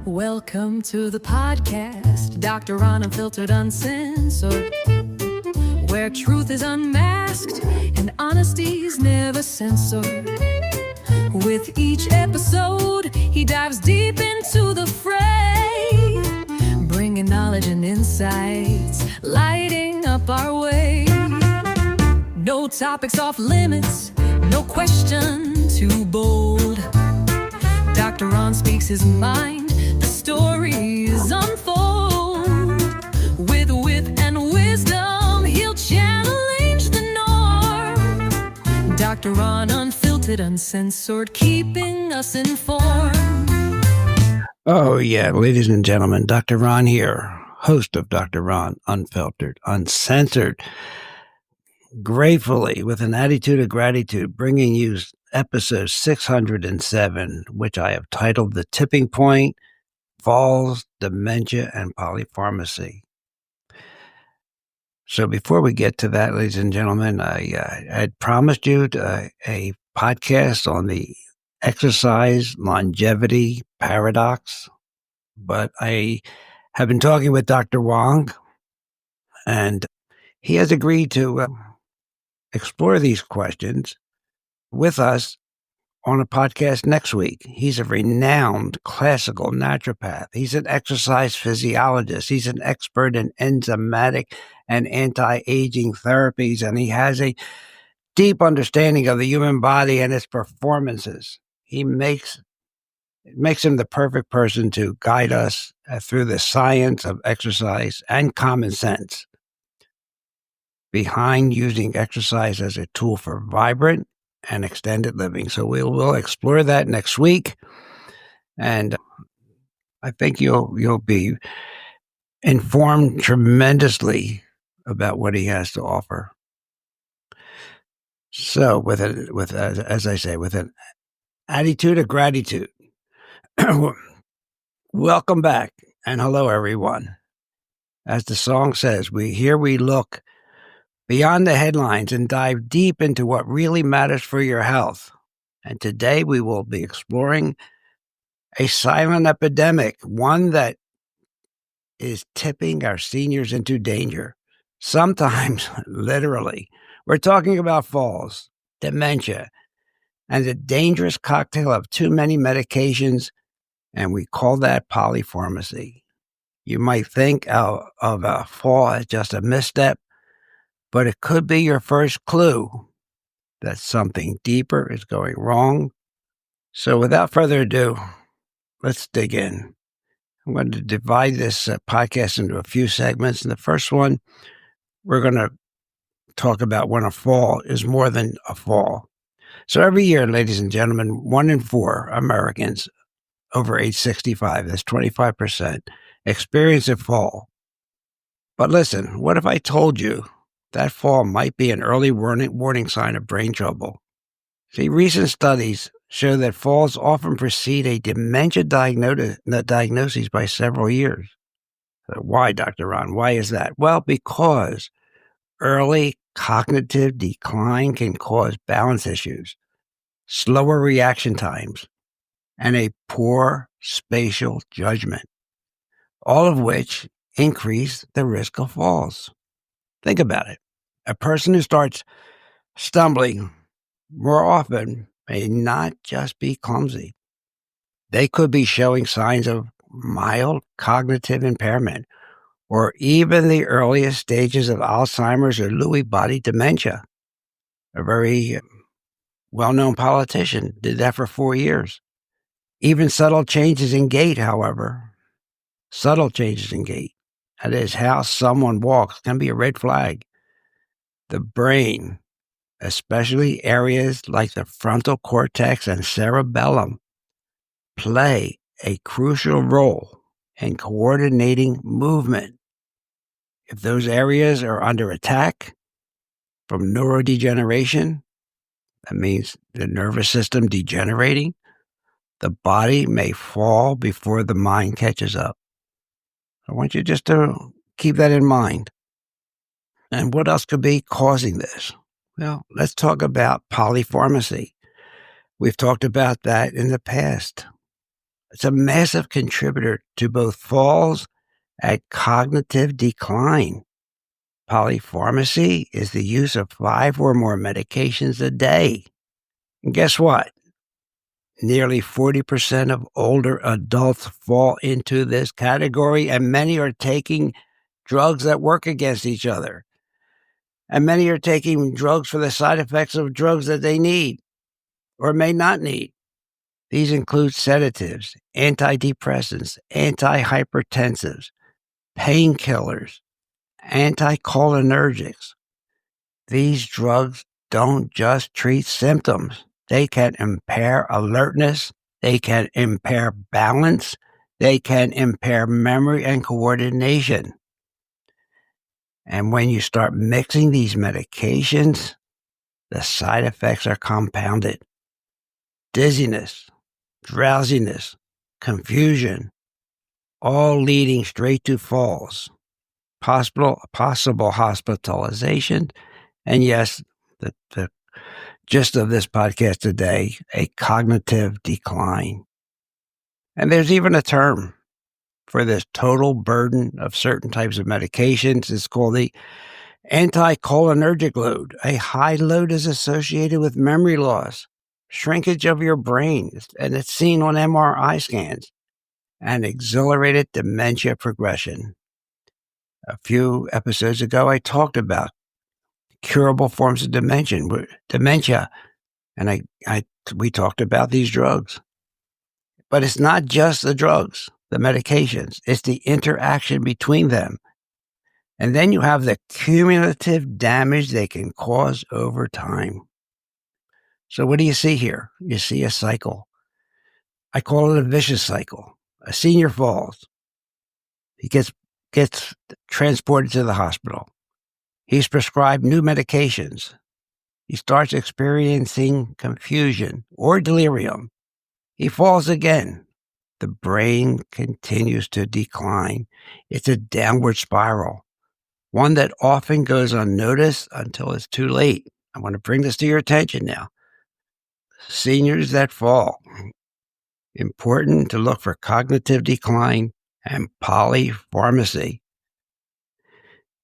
Welcome to the podcast, Dr. Ron Unfiltered, Uncensored, where truth is unmasked and honesty's never censored. With each episode, he dives deep into the fray, bringing knowledge and insights, lighting up our way. No topics off limits, no question too bold. Dr. Ron speaks his mind, the stories unfold. With wit and wisdom, he'll challenge the norm. Dr. Ron Unfiltered, Uncensored, keeping us informed. Oh yeah, ladies and gentlemen, Dr. Ron here, host of Dr. Ron Unfiltered, Uncensored. Gratefully, with an attitude of gratitude, bringing you episode 607, which I have titled The Tipping Point, Falls, Dementia, and Polypharmacy. So before we get to that, ladies and gentlemen, I had promised you a podcast on the exercise longevity paradox, but I have been talking with Dr. Wong, and he has agreed to explore these questions with us on a podcast next week. He's a renowned classical naturopath. He's an exercise physiologist. He's an expert in enzymatic and anti-aging therapies, and he has a deep understanding of the human body and its performances. It makes him the perfect person to guide us through the science of exercise and common sense behind using exercise as a tool for vibrant and extended living. So we'll explore that next week, and I think you'll be informed tremendously about what he has to offer. So as I say, with an attitude of gratitude, welcome back and hello everyone. As the song says, we look beyond the headlines and dive deep into what really matters for your health. And today we will be exploring a silent epidemic, one that is tipping our seniors into danger. Sometimes, literally. We're talking about falls, dementia, and the dangerous cocktail of too many medications, and we call that polypharmacy. You might think of a fall as just a misstep, but it could be your first clue that something deeper is going wrong. So without further ado, let's dig in. I'm going to divide this podcast into a few segments. In the first one, we're going to talk about when a fall is more than a fall. So every year, ladies and gentlemen, 1 in 4 Americans over age 65, that's 25%, experience a fall. But listen, what if I told you that fall might be an early warning sign of brain trouble? See, recent studies show that falls often precede a dementia diagnosis by several years. So why, Dr. Ron? Why is that? Well, because early cognitive decline can cause balance issues, slower reaction times, and a poor spatial judgment, all of which increase the risk of falls. Think about it. A person who starts stumbling more often may not just be clumsy. They could be showing signs of mild cognitive impairment, or even the earliest stages of Alzheimer's or Lewy body dementia. A very well-known politician did that for 4 years. Even subtle changes in gait, however, that is how someone walks, can be a red flag. The brain, especially areas like the frontal cortex and cerebellum, play a crucial role in coordinating movement. If those areas are under attack from neurodegeneration, that means the nervous system degenerating, the body may fall before the mind catches up. I want you just to keep that in mind. And what else could be causing this? Well, let's talk about polypharmacy. We've talked about that in the past. It's a massive contributor to both falls and cognitive decline. Polypharmacy is the use of 5 or more medications a day. And guess what? Nearly 40% of older adults fall into this category, and many are taking drugs that work against each other. And many are taking drugs for the side effects of drugs that they need or may not need. These include sedatives, antidepressants, antihypertensives, painkillers, anticholinergics. These drugs don't just treat symptoms. They can impair alertness. They can impair balance. They can impair memory and coordination. And when you start mixing these medications, the side effects are compounded. Dizziness, drowsiness, confusion, all leading straight to falls, possible hospitalization, and yes, the gist of this podcast today, a cognitive decline. And there's even a term for this total burden of certain types of medications. It's called the anticholinergic load. A high load is associated with memory loss, shrinkage of your brain, and it's seen on MRI scans, and accelerated dementia progression. A few episodes ago, I talked about curable forms of dementia, and we talked about these drugs. But it's not just the drugs, the medications, it's the interaction between them. And then you have the cumulative damage they can cause over time. So what do you see here? You see a cycle. I call it a vicious cycle. A senior falls. He gets transported to the hospital. He's prescribed new medications. He starts experiencing confusion or delirium. He falls again. The brain continues to decline. It's a downward spiral, one that often goes unnoticed until it's too late. I want to bring this to your attention now. Seniors that fall. Important to look for cognitive decline and polypharmacy.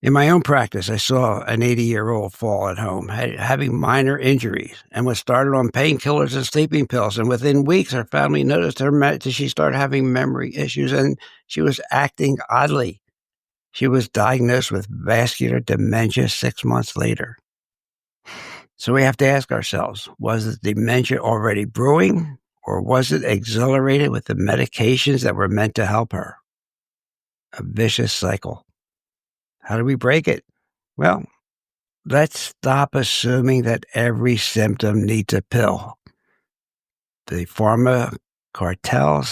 In my own practice, I saw an 80-year-old fall at home, having minor injuries, and was started on painkillers and sleeping pills. And within weeks, her family noticed she started having memory issues, and she was acting oddly. She was diagnosed with vascular dementia 6 months later. So we have to ask ourselves, was the dementia already brewing, or was it accelerated with the medications that were meant to help her? A vicious cycle. How do we break it? Well, let's stop assuming that every symptom needs a pill. The pharma cartel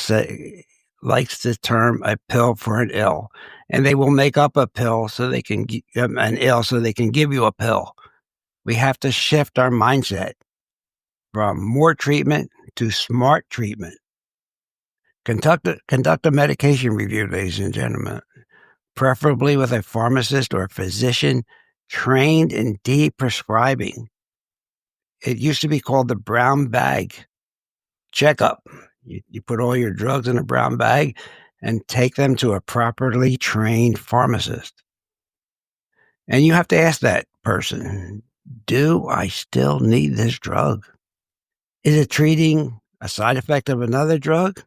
likes the term a pill for an ill, and they will make up a pill so they can an ill so they can give you a pill. We have to shift our mindset from more treatment to smart treatment. Conduct a medication review, ladies and gentlemen, preferably with a pharmacist or a physician trained in deep prescribing. It used to be called the brown bag checkup. You put all your drugs in a brown bag and take them to a properly trained pharmacist. And you have to ask that person, do I still need this drug? Is it treating a side effect of another drug?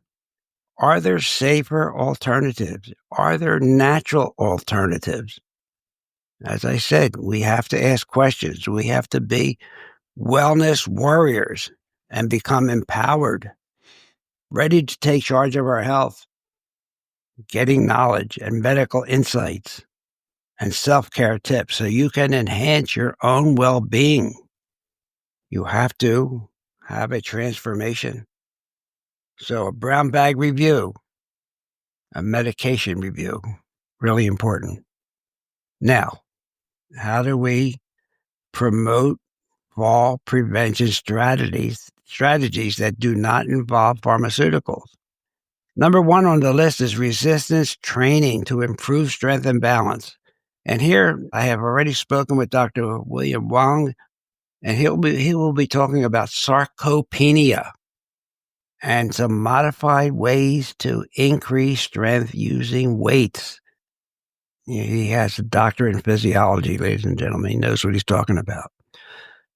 Are there safer alternatives? Are there natural alternatives? As I said, we have to ask questions. We have to be wellness warriors and become empowered, ready to take charge of our health, getting knowledge and medical insights and self-care tips so you can enhance your own well-being. You have to have a transformation. So a brown bag review, a medication review, really important. Now, how do we promote fall prevention strategies that do not involve pharmaceuticals? Number one on the list is resistance training to improve strength and balance. And here I have already spoken with Dr. William Wong And he will be talking about sarcopenia and some modified ways to increase strength using weights. He has a doctorate in physiology, ladies and gentlemen. He knows what he's talking about.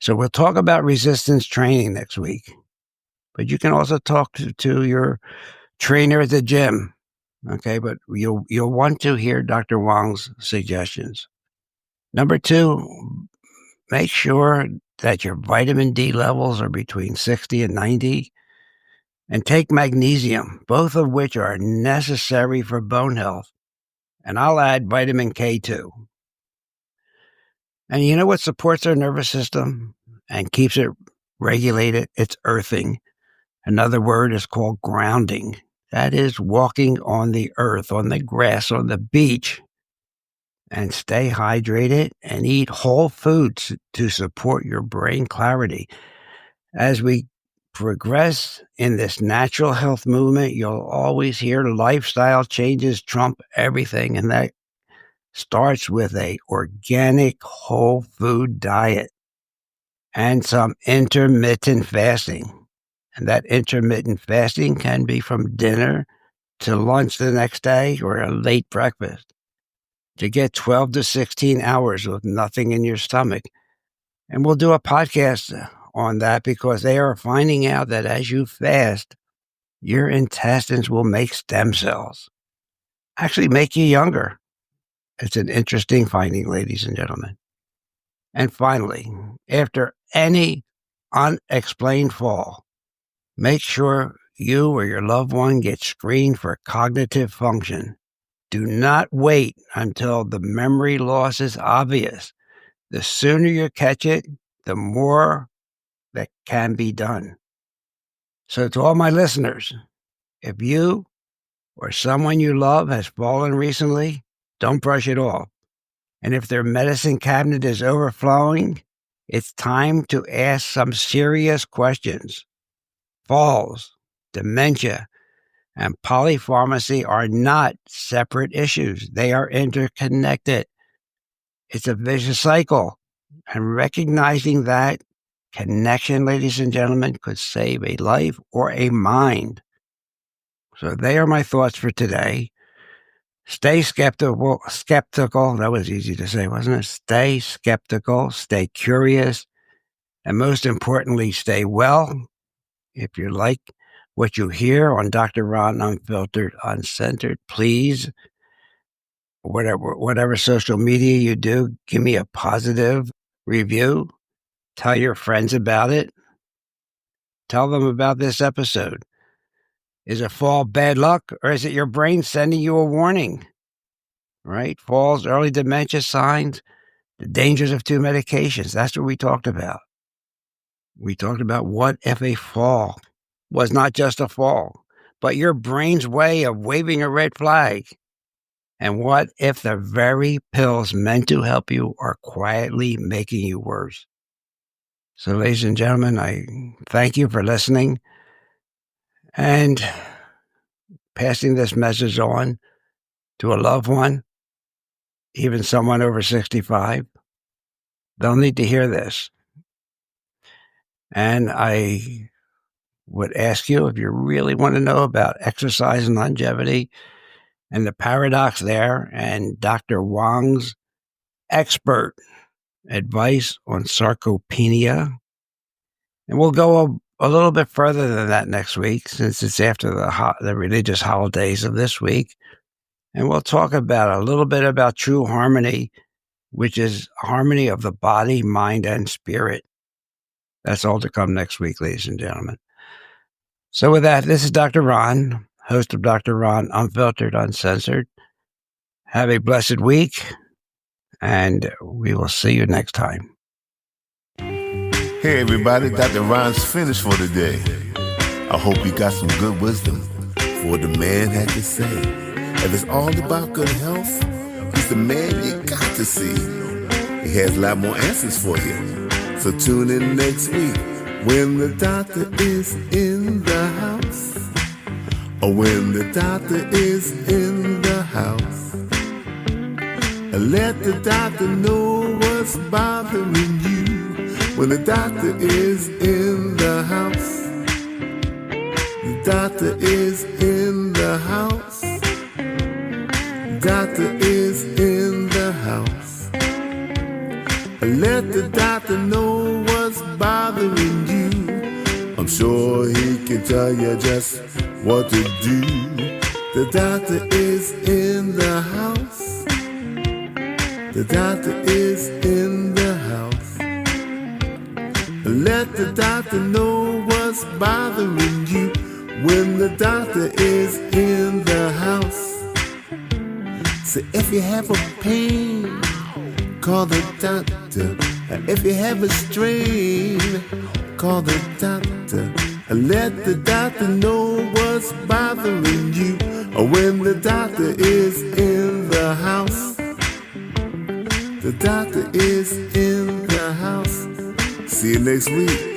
So we'll talk about resistance training next week. But you can also talk to your trainer at the gym. Okay, but you'll want to hear Dr. Wong's suggestions. Number 2, make sure that your vitamin D levels are between 60 and 90. And take magnesium, both of which are necessary for bone health. And I'll add vitamin K too. And you know what supports our nervous system and keeps it regulated? It's earthing. Another word is called grounding. That is walking on the earth, on the grass, on the beach. And stay hydrated and eat whole foods to support your brain clarity. As we progress in this natural health movement, you'll always hear lifestyle changes trump everything, and that starts with a organic whole food diet and some intermittent fasting. And that intermittent fasting can be from dinner to lunch the next day or a late breakfast to get 12 to 16 hours with nothing in your stomach. And we'll do a podcast on that because they are finding out that as you fast, your intestines will make stem cells, actually make you younger. It's an interesting finding, ladies and gentlemen. And finally, after any unexplained fall, make sure you or your loved one gets screened for cognitive function. Do not wait until the memory loss is obvious. The sooner you catch it, the more that can be done. So to all my listeners, if you or someone you love has fallen recently, don't brush it off. And if their medicine cabinet is overflowing, it's time to ask some serious questions. Falls, dementia, and polypharmacy are not separate issues. They are interconnected. It's a vicious cycle. And recognizing that connection, ladies and gentlemen, could save a life or a mind. So they are my thoughts for today. Stay skeptical. That was easy to say, wasn't it? Stay skeptical, stay curious, and most importantly, stay well. If you like what you hear on Dr. Ron Unfiltered, Uncensored, please, whatever social media you do, give me a positive review. Tell your friends about it. Tell them about this episode. Is it fall bad luck, or is it your brain sending you a warning? Right? Falls, early dementia signs, the dangers of 2 medications. That's what we talked about. We talked about what if a fall was not just a fall, but your brain's way of waving a red flag. And what if the very pills meant to help you are quietly making you worse? So, ladies and gentlemen, I thank you for listening and passing this message on to a loved one, even someone over 65. They'll need to hear this. And I would ask you, if you really want to know about exercise and longevity and the paradox there and Dr. Wong's expert advice on sarcopenia, and we'll go a little bit further than that next week since it's after the religious holidays of this week. And we'll talk about a little bit about true harmony, which is harmony of the body, mind, and spirit. That's all to come next week, ladies and gentlemen. So with that, this is Dr. Ron, host of Dr. Ron Unfiltered, Uncensored. Have a blessed week, and we will see you next time. Hey everybody, Dr. Ron's finished for today. I hope you got some good wisdom for what the man had to say. If it's all about good health, he's the man you got to see. He has a lot more answers for you. So tune in next week when the doctor is in the house. Or when the doctor is in the house. Let the doctor know what's bothering you. when the doctor is in the house. The doctor is in the house. Doctor is in the house. Let the doctor know what's bothering you. I'm sure he can tell you just what to do. The doctor is in the house. The doctor is in the house. Let the doctor know what's bothering you when the doctor is in the house. So if you have a pain, call the doctor. If you have a strain, call the doctor. Let the doctor know what's bothering you when the doctor is in the house. The doctor is in the house. See you next week.